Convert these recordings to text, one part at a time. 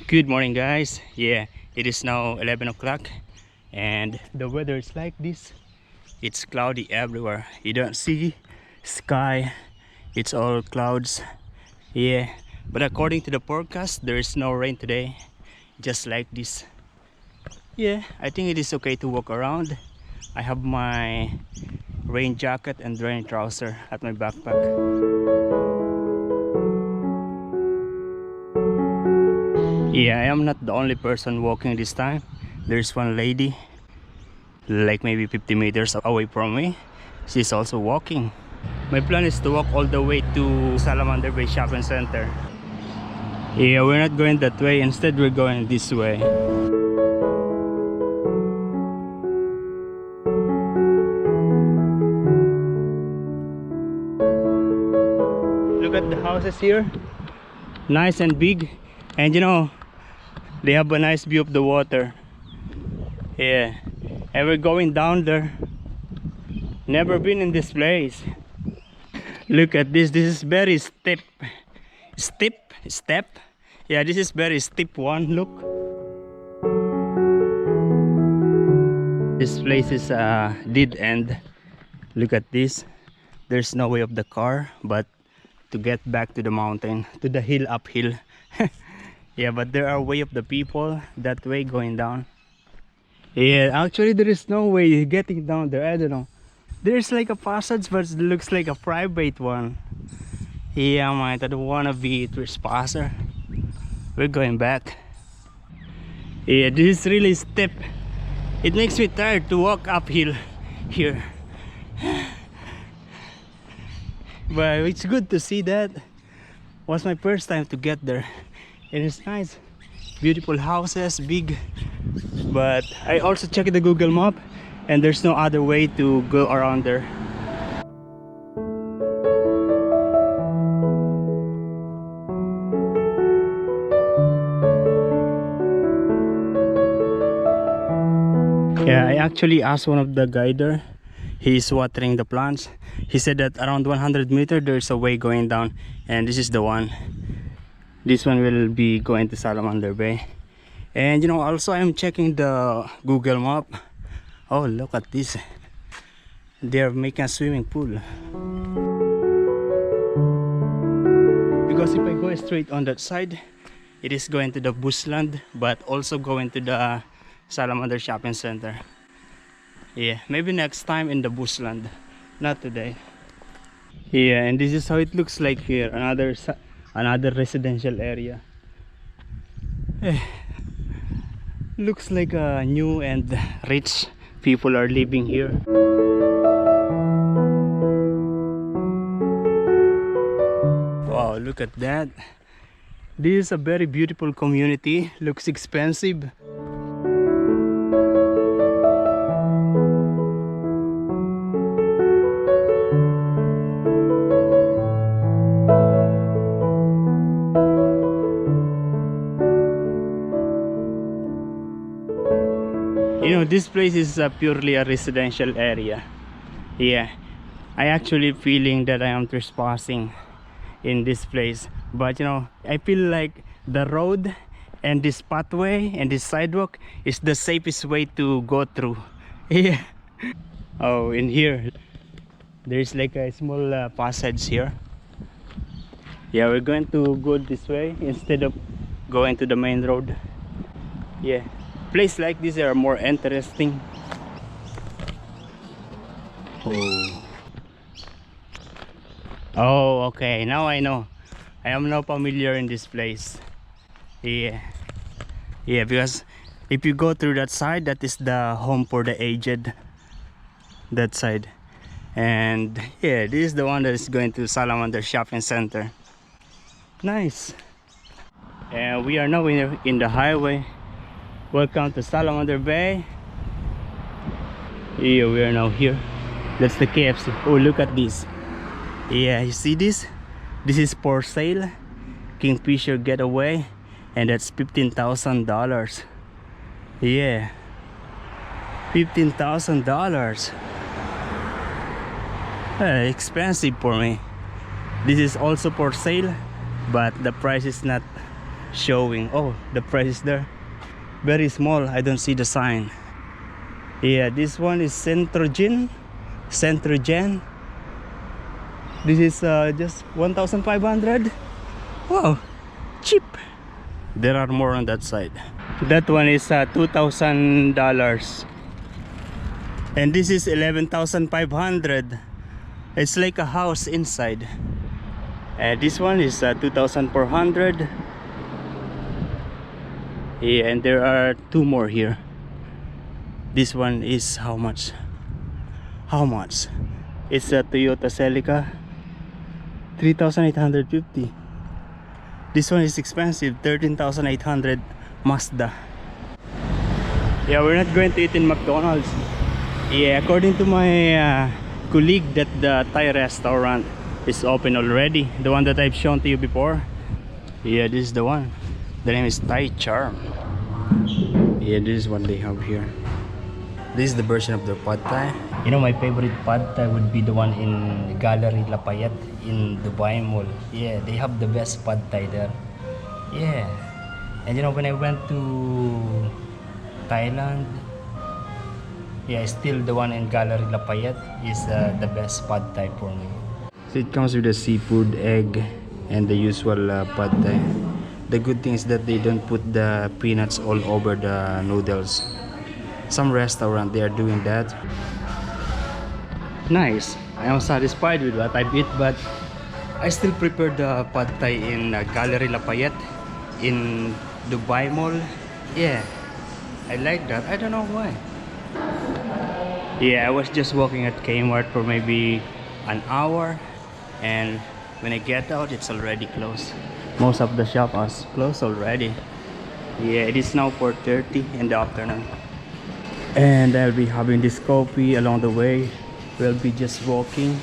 Good morning, guys. Yeah, it is now 11 o'clock and the weather is like this. It's cloudy everywhere. You don't see sky. It's all clouds. Yeah, but according to the forecast, there is no rain today. Just like this. Yeah, I think it is okay to walk around. I have my rain jacket and rain trouser at my backpack. Yeah, I am not the only person walking this time. There's one lady like maybe 50 meters away from me. She's also walking. My plan is to walk all the way to Salamander Bay Shopping Center. Yeah, we're not going that way. Instead, we're going this way. Look at the houses here. Nice and big. And you know, they have a nice view of the water. Yeah. And we're going down there. Never been in this place. Look at this. This is very steep. Step. Yeah, this is very steep one. Look. This place is a dead end. Look at this. There's no way of the car, but to get back to the mountain, to the hill, uphill. Yeah, but there are way of the people that way going down. Yeah, actually there is no way getting down there. I don't know. There's like a passage, but it looks like a private one. Yeah, mate, I don't wanna be a trespasser. We're going back. Yeah, this is really steep. It makes me tired to walk uphill here. But it's good to see that. Was my first time to get there. And it's nice. Beautiful houses, big. But I also checked the Google map and there's no other way to go around there. Yeah, I actually asked one of the guider. He's watering the plants. He said that around 100 meters there's a way going down, and this is the one. This one will be going to Salamander Bay. And you know, also I'm checking the Google map. Oh, look at this. They're making a swimming pool. Because if I go straight on that side, it is going to the bushland, but also going to the Salamander Shopping Center. Yeah, maybe next time in the bushland, not today. Yeah, and this is how it looks like here. Another residential area. Looks like new and rich people are living here. Wow, look at that. This is a very beautiful community. Looks expensive. You know, this place is purely a residential area. Yeah, I actually feeling that I am trespassing in this place, but you know, I feel like the road and this pathway and this sidewalk is the safest way to go through. Yeah. Oh, in here there's like a small passage here. Yeah, we're going to go this way instead of going to the main road. Yeah, places like this are more interesting. Oh, okay, now I know. I am now familiar in this place. Yeah, because if you go through that side, that is the home for the aged, that side. And yeah, this is the one that is going to Salamander Shopping Center. Nice. And we are now in the highway. Welcome to Salamander Bay. Yeah, we are now here. That's the KFC. Oh, look at this. Yeah, you see this? This is for sale. Kingfisher Getaway. And that's $15,000. Yeah, $15,000. Expensive for me. This is also for sale, but the price is not showing. Oh, the price is there. Very small. I don't see the sign. Yeah, this one is Centrogen. Centrogen. This is just 1,500. Wow, cheap. There are more on that side. That one is $2,000. And this is 11,500. It's like a house inside. And this one is 2,400. Yeah, and there are two more here. This one is how much? How much? It's a Toyota Celica, 3,850. This one is expensive, 13,800 Mazda. Yeah, we're not going to eat in McDonald's. Yeah, according to my colleague, that the Thai restaurant is open already. The one that I've shown to you before. Yeah, this is the one. The name is Thai Charm. Yeah, this is what they have here. This is the version of their pad thai. You know, my favorite pad thai would be the one in Gallery Lafayette in Dubai Mall. Yeah, they have the best pad thai there. Yeah, and you know, when I went to Thailand, yeah, still the one in Gallery Lafayette is the best pad thai for me. So it comes with a seafood, egg, and the usual pad thai. The good thing is that they don't put the peanuts all over the noodles. Some restaurant they are doing that. Nice. I am satisfied with what I eat, but I still prefer the pad thai in Gallery Lafayette in Dubai Mall. Yeah, I like that. I don't know why. Yeah, I was just walking at Kmart for maybe an hour, and when I get out, it's already closed. Most of the shop are closed already. Yeah, it is now 4:30 in the afternoon. And I'll be having this coffee along the way. We'll be just walking,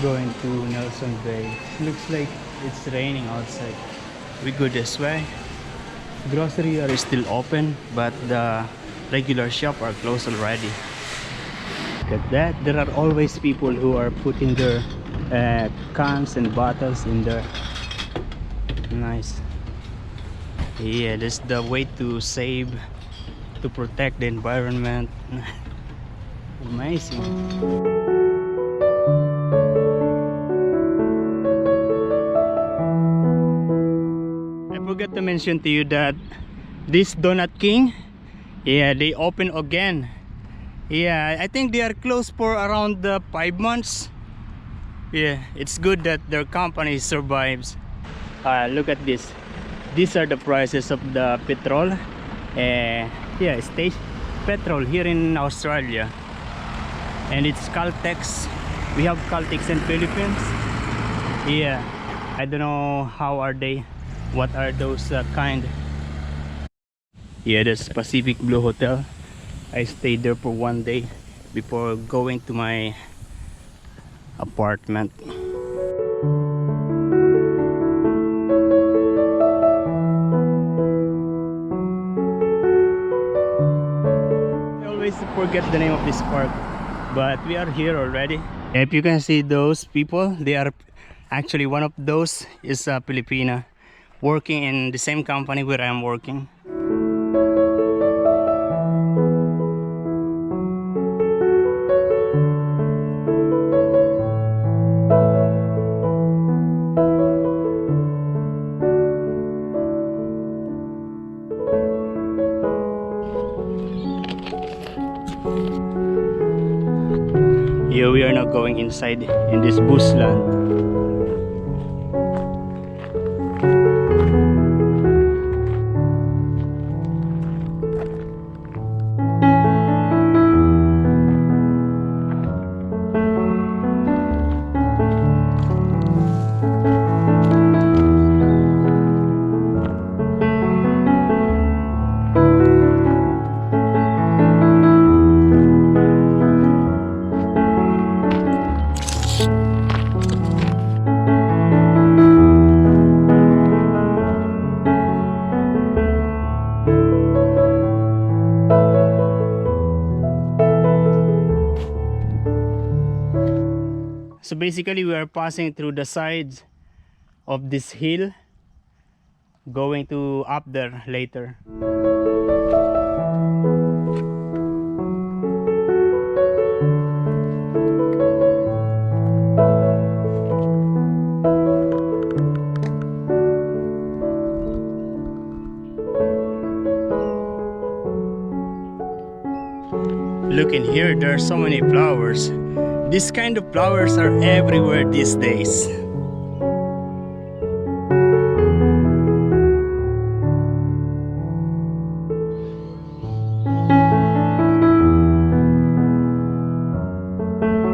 going to Nelson Bay. Looks like it's raining outside. We go this way. Grocery are still open, but the regular shop are closed already. Look at that. There are always people who are putting their cans and bottles in there. Nice. Yeah, that's the way to save, to protect the environment. Amazing. I forgot to mention to you that this Donut King, yeah, they open again. Yeah, I think they are closed for around 5 months. Yeah, it's good that their company survives. Look at this. These are the prices of the petrol. Yeah, stage petrol here in Australia, and it's Caltex. We have Caltex in Philippines. Yeah, I don't know how are they, what are those kind. Yeah, that's Pacific Blue Hotel. I stayed there for 1 day before going to my apartment. Forget the name of this park, but we are here already. If you can see those people, they are actually, one of those is a Filipina working in the same company where I am working. Here we are now going inside in this bushland. So basically we are passing through the sides of this hill. going to up there later. Look in here, there are so many flowers. This kind of flowers are everywhere these days.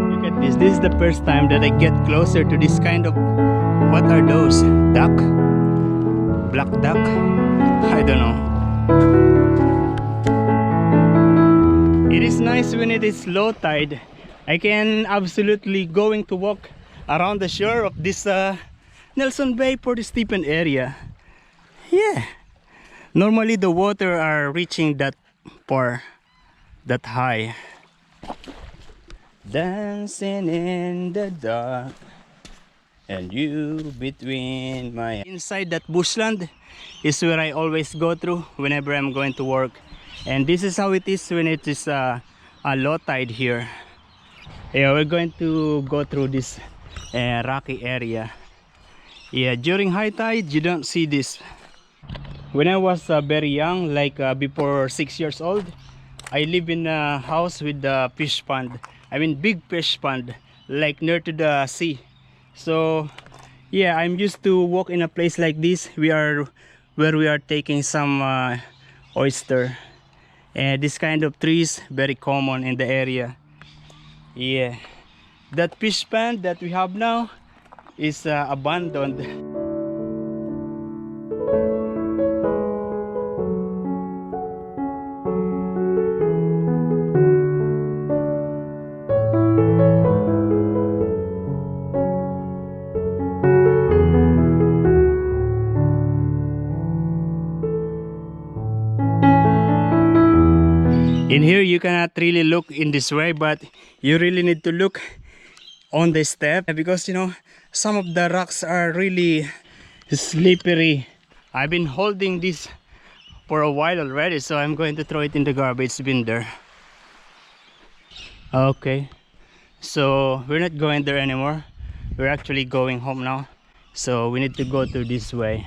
Look at this. This is the first time that I get closer to this kind of, what are those? Duck? Black duck? I don't know. It is nice when it is low tide. I can absolutely going to walk around the shore of this Nelson Bay for the Stephen area. Yeah. Normally the water are reaching that far, that high. Dancing in the dark and you between my... Inside that bushland is where I always go through whenever I'm going to work. And this is how it is when it is a low tide here. Yeah, we're going to go through this rocky area. Yeah, during high tide you don't see this. When I was very young, like before 6 years old, I live in a house with a fish pond. I mean big fish pond, like near to the sea. So yeah, I'm used to walk in a place like this. Where we are taking some oyster. And this kind of trees very common in the area. Yeah, that fish pond that we have now is abandoned. In here you cannot really look in this way, but you really need to look on the step because you know some of the rocks are really slippery. I've been holding this for a while already, so I'm going to throw it in the garbage bin there. Okay, so we're not going there anymore. We're actually going home now, so we need to go through this way.